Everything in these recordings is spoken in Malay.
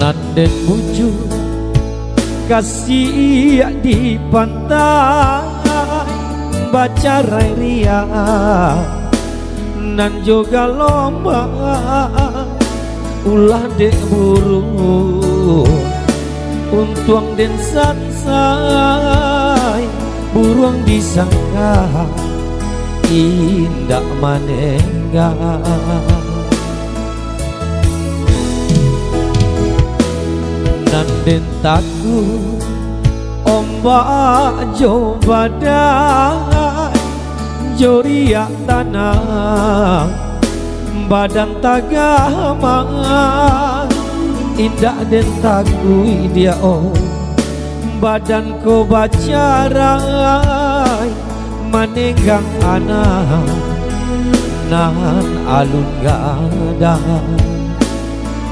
Nanden bujuk kasih di pantai, baca ria nan juga lomba ulah dek burung untuang den sansai burung disangka indah manengga. Nanden takut ombak jo badai joria tanah badan tagama indah den takui dia badan ko bacarai manenggang anak nan alun gada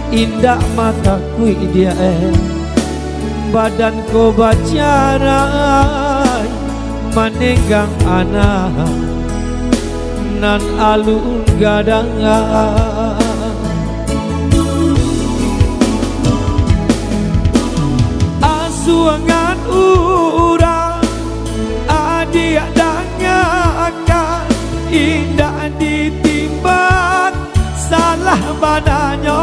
indah mataku dia badan ko bacarai manenggang anak nan alun gadang. Asuangan urang adia dangakan indah ditimbang salah badannya.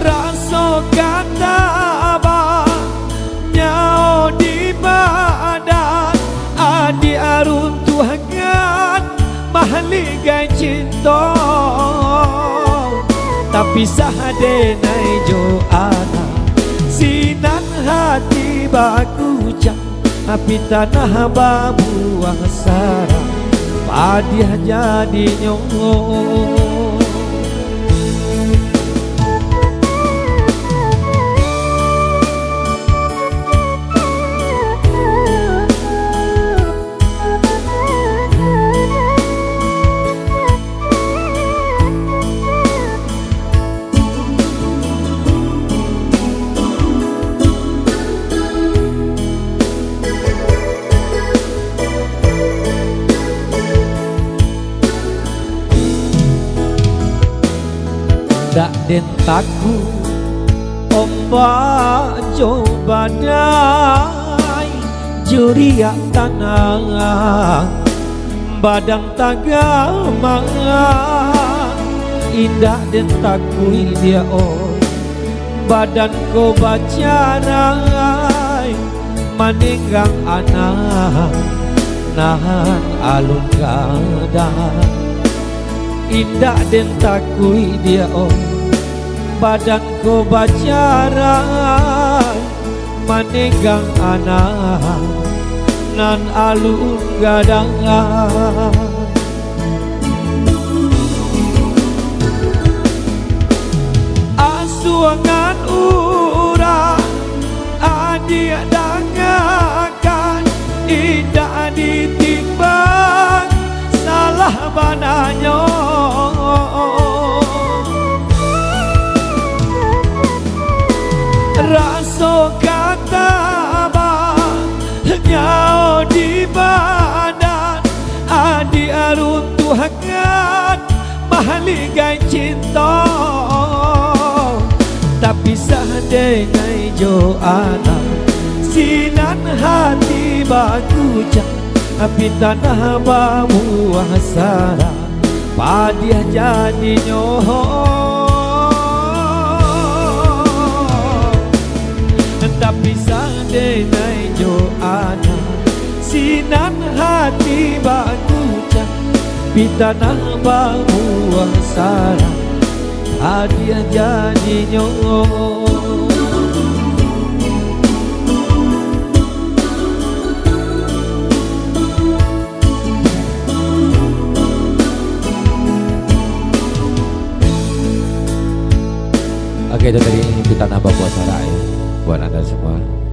Rasa kata nyao di badan adi arun tuhangan mahligai cinta tapi sahade nai jo ana sinan hati baku cak api tanah babuang sara padiah jadi nyong. Dak den taku ombak jo badai juria tanah badang tagama indah den takui dia badan ko bacarai manenggang anak nahan alun gadang indah den takui dia badan ko bacarai manenggang anak nan alun gadang. Asuangan urang adia dangakan indah ditimbang salah bananya. Rasa kata nyao di badan adi arun tuhangan mahligai cinta tapi sahde nai jo ana sinan hati baku cak api tanah babuah sara padiah jadi nyoho tapi sade nai jo ana sinan hati baku cak api tanah babuah sara padiah jadi nyoho. Oke, itu tadi kita nambah puasa raya buat Anda semua.